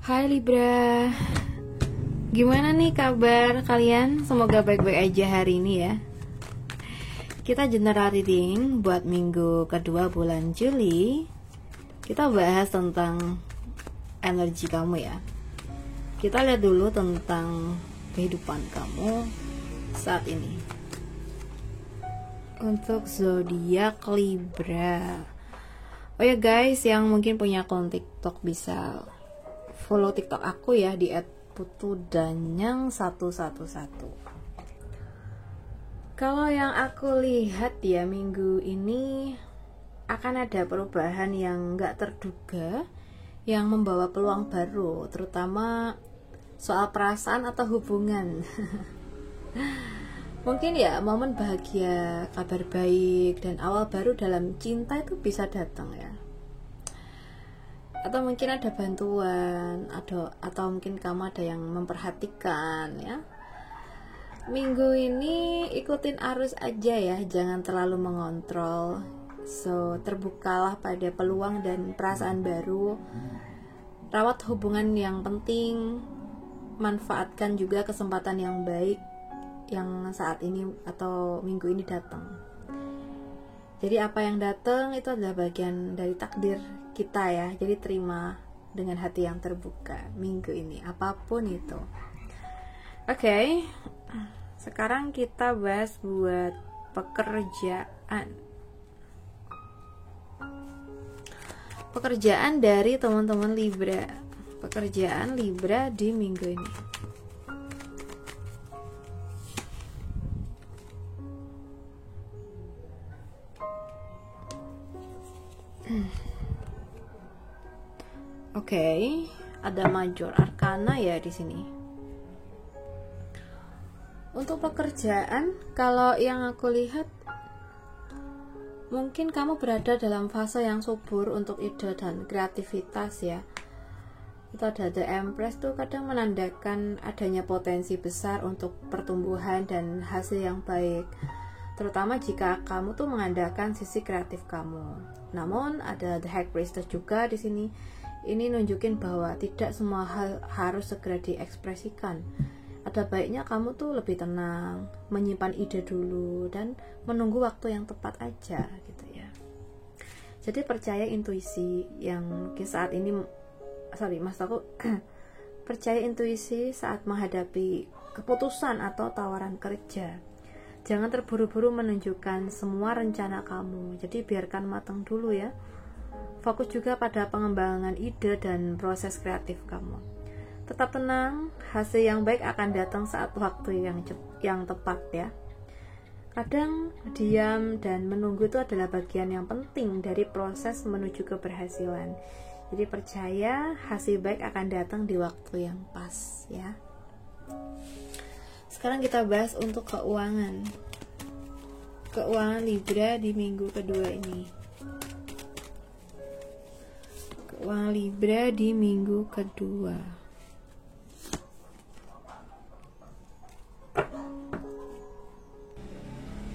Hai Libra, gimana nih kabar kalian? Semoga baik-baik aja hari ini ya. Kita general reading buat minggu kedua bulan Juli. Kita bahas tentang energi kamu ya. Kita lihat dulu tentang kehidupan kamu saat ini. Untuk zodiak Libra. Oh ya guys, yang mungkin punya akun TikTok bisa follow TikTok aku ya di @putudanyang111. Kalau yang aku lihat ya, minggu ini akan ada perubahan yang gak terduga yang membawa peluang baru, terutama soal perasaan atau hubungan. Mungkin ya momen bahagia, kabar baik, dan awal baru dalam cinta itu bisa datang ya. Atau mungkin ada bantuan, atau mungkin kamu ada yang memperhatikan ya. Minggu ini ikutin arus aja ya, jangan terlalu mengontrol. So, terbukalah pada peluang dan perasaan baru. Rawat hubungan yang penting, manfaatkan juga kesempatan yang baik yang saat ini atau minggu ini datang. Jadi apa yang datang itu adalah bagian dari takdir kita ya. Jadi terima dengan hati yang terbuka minggu ini, apapun itu. Oke. Sekarang kita bahas buat pekerjaan. Pekerjaan dari teman-teman Libra. Pekerjaan Libra di minggu ini. Oke, ada Major Arcana ya di sini. Untuk pekerjaan, kalau yang aku lihat, mungkin kamu berada dalam fase yang subur untuk ide dan kreativitas ya. Itu ada The Empress tuh kadang menandakan adanya potensi besar untuk pertumbuhan dan hasil yang baik, terutama jika kamu tuh mengandalkan sisi kreatif kamu. Namun ada The High Priestess juga di sini. Ini nunjukin bahwa tidak semua hal harus segera diekspresikan. Ada baiknya kamu tuh lebih tenang, menyimpan ide dulu dan menunggu waktu yang tepat aja gitu ya. Jadi percaya intuisi yang saat ini, percaya intuisi saat menghadapi keputusan atau tawaran kerja. Jangan terburu-buru menunjukkan semua rencana kamu. Jadi biarkan matang dulu ya. Fokus juga pada pengembangan ide dan proses kreatif kamu. Tetap tenang, hasil yang baik akan datang saat waktu yang tepat ya. Kadang diam dan menunggu itu adalah bagian yang penting dari proses menuju keberhasilan. Jadi percaya hasil baik akan datang di waktu yang pas ya. Sekarang kita bahas untuk keuangan. Keuangan Libra di minggu kedua ini. Keuangan Libra di minggu kedua.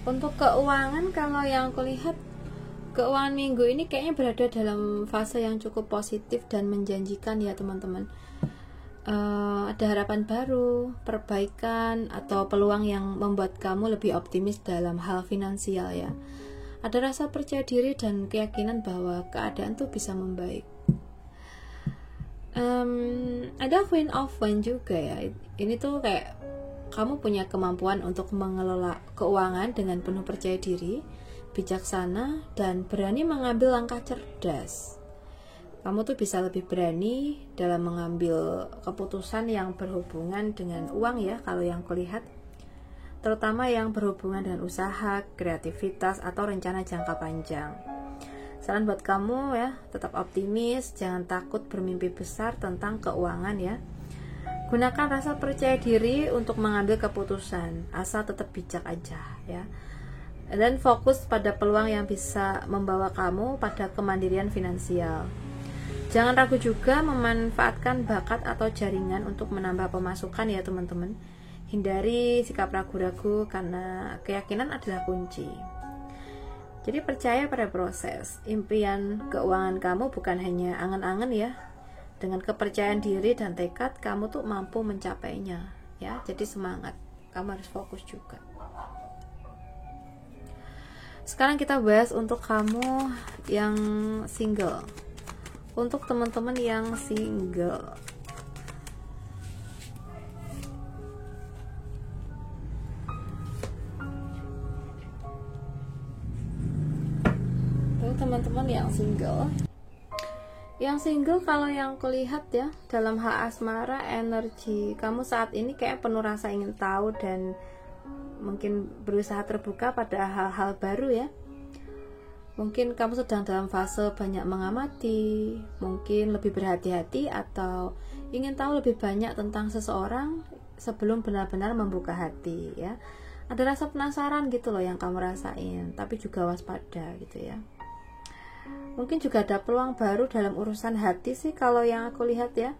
Untuk keuangan, kalau yang aku lihat, keuangan minggu ini kayaknya berada dalam fase yang cukup positif dan menjanjikan ya teman-teman. Ada harapan baru, perbaikan, atau peluang yang membuat kamu lebih optimis dalam hal finansial ya. Ada rasa percaya diri dan keyakinan bahwa keadaan tuh bisa membaik. Ada Queen of Wands juga ya. Ini tuh kayak kamu punya kemampuan untuk mengelola keuangan dengan penuh percaya diri, bijaksana, dan berani mengambil langkah cerdas. Kamu tuh bisa lebih berani dalam mengambil keputusan yang berhubungan dengan uang ya, kalau yang kulihat, terutama yang berhubungan dengan usaha, kreativitas, atau rencana jangka panjang. Saran buat kamu ya, tetap optimis, jangan takut bermimpi besar tentang keuangan ya. Gunakan rasa percaya diri untuk mengambil keputusan, asal tetap bijak aja ya. Dan fokus pada peluang yang bisa membawa kamu pada kemandirian finansial. Jangan ragu juga memanfaatkan bakat atau jaringan untuk menambah pemasukan ya teman-teman. Hindari sikap ragu-ragu karena keyakinan adalah kunci. Jadi percaya pada proses. Impian keuangan kamu bukan hanya angan-angan ya, dengan kepercayaan diri dan tekad kamu tuh mampu mencapainya ya. Jadi semangat, kamu harus fokus juga. Sekarang kita bahas untuk kamu yang single. Untuk teman-teman yang single, teman-teman yang single, kalau yang kulihat ya, dalam hal asmara, energi kamu saat ini kayak penuh rasa ingin tahu dan mungkin berusaha terbuka pada hal-hal baru ya. Mungkin kamu sedang dalam fase banyak mengamati, mungkin lebih berhati-hati, atau ingin tahu lebih banyak tentang seseorang sebelum benar-benar membuka hati ya. Ada rasa penasaran gitu loh yang kamu rasain, tapi juga waspada gitu ya. Mungkin juga ada peluang baru dalam urusan hati sih kalau yang aku lihat ya.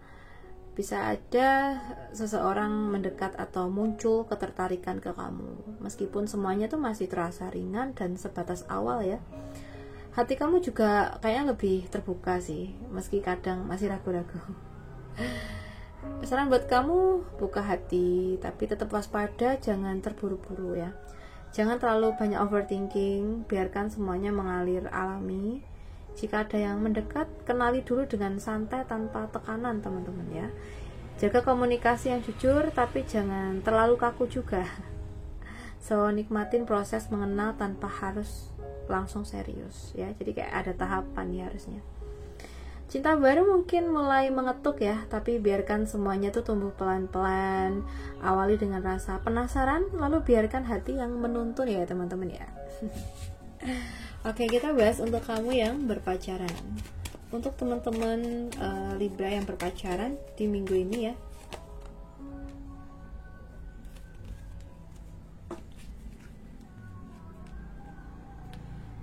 Bisa ada seseorang mendekat atau muncul ketertarikan ke kamu. Meskipun semuanya tuh masih terasa ringan dan sebatas awal ya. Hati kamu juga kayaknya lebih terbuka sih, meski kadang masih ragu-ragu. Saran buat kamu, buka hati, tapi tetap waspada, jangan terburu-buru ya. Jangan terlalu banyak overthinking, biarkan semuanya mengalir alami. Jika ada yang mendekat, kenali dulu dengan santai tanpa tekanan teman-teman ya. Jaga komunikasi yang jujur, tapi jangan terlalu kaku juga. So, nikmatin proses mengenal tanpa harus langsung serius ya. Jadi kayak ada tahapan ya harusnya. Cinta baru mungkin mulai mengetuk ya, tapi biarkan semuanya tuh tumbuh pelan-pelan. Awali dengan rasa penasaran, lalu biarkan hati yang menuntun ya teman-teman ya. Oke, kita bahas untuk kamu yang berpacaran. Untuk teman-teman Libra yang berpacaran di minggu ini ya.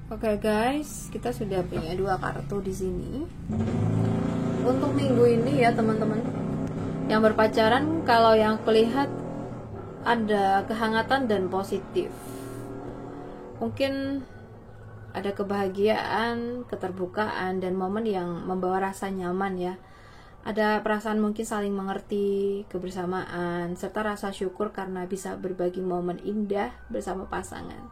Oke guys, kita sudah punya 2 kartu di sini. Untuk minggu ini ya teman-teman yang berpacaran, kalau yang kulihat ada kehangatan dan positif. Mungkin ada kebahagiaan, keterbukaan, dan momen yang membawa rasa nyaman ya. Ada perasaan mungkin saling mengerti, kebersamaan, serta rasa syukur karena bisa berbagi momen indah bersama pasangan.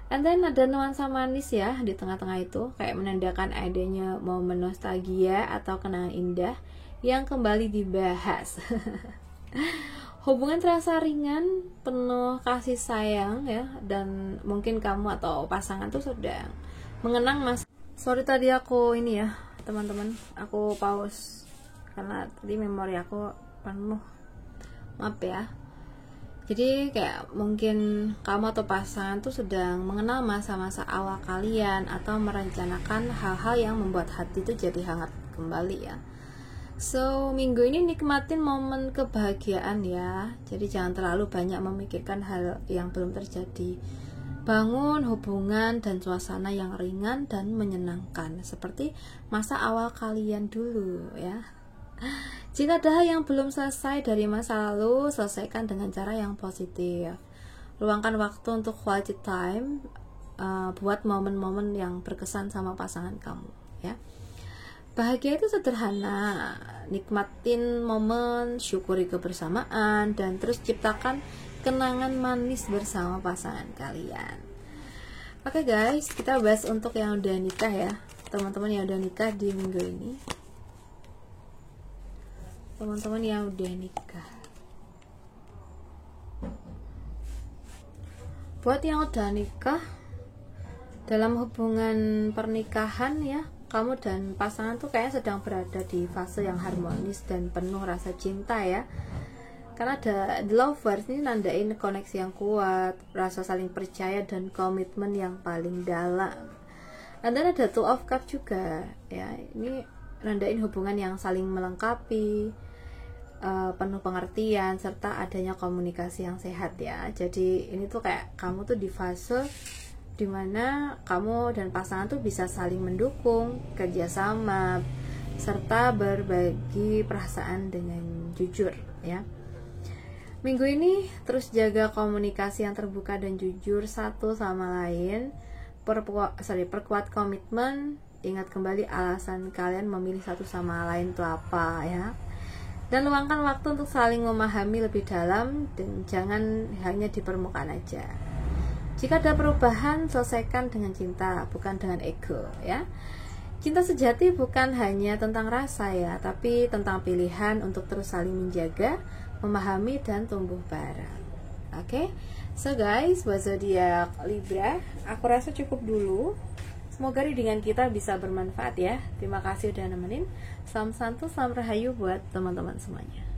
And then ada nuansa manis ya di tengah-tengah itu, kayak menandakan adanya momen nostalgia atau kenangan indah yang kembali dibahas. Hubungan terasa ringan, penuh kasih sayang ya, dan mungkin kamu atau pasangan tuh sedang mengenang Sorry tadi aku ini ya teman-teman, aku pause karena tadi memori aku penuh, maaf ya. Jadi kayak mungkin kamu atau pasangan tuh sedang mengenal masa-masa awal kalian, atau merencanakan hal-hal yang membuat hati tuh jadi hangat kembali ya. So, minggu ini nikmatin momen kebahagiaan ya. Jadi jangan terlalu banyak memikirkan hal yang belum terjadi. Bangun hubungan dan suasana yang ringan dan menyenangkan, seperti masa awal kalian dulu ya. Jika ada hal yang belum selesai dari masa lalu, selesaikan dengan cara yang positif. Luangkan waktu untuk quality time, buat momen-momen yang berkesan sama pasangan kamu ya. Bahagia itu sederhana, nikmatin momen, syukuri kebersamaan, dan terus ciptakan kenangan manis bersama pasangan kalian. Oke guys, kita bahas untuk yang udah nikah ya, teman-teman yang udah nikah di minggu ini. Teman-teman yang udah nikah, buat yang udah nikah, dalam hubungan pernikahan ya, kamu dan pasangan tuh kayaknya sedang berada di fase yang harmonis dan penuh rasa cinta ya. Karena ada the lovers ini nandain koneksi yang kuat, rasa saling percaya dan komitmen yang paling dalam. Dan ada two of cups juga ya. Ini nandain hubungan yang saling melengkapi, penuh pengertian, serta adanya komunikasi yang sehat ya. Jadi ini tuh kayak kamu tuh di fase dimana kamu dan pasangan tuh bisa saling mendukung, kerjasama, serta berbagi perasaan dengan jujur ya. Minggu ini terus jaga komunikasi yang terbuka dan jujur satu sama lain, perkuat komitmen Ingat kembali alasan kalian memilih satu sama lain itu apa ya. Dan luangkan waktu untuk saling memahami lebih dalam dan jangan hanya di permukaan aja. Jika ada perubahan, selesaikan dengan cinta, bukan dengan ego ya. Cinta sejati bukan hanya tentang rasa ya, tapi tentang pilihan untuk terus saling menjaga, memahami dan tumbuh bareng. Oke. So guys, buat zodiak Libra, aku rasa cukup dulu. Semoga readingan kita bisa bermanfaat ya. Terima kasih udah nemenin. Salam santu, salam rahayu buat teman-teman semuanya.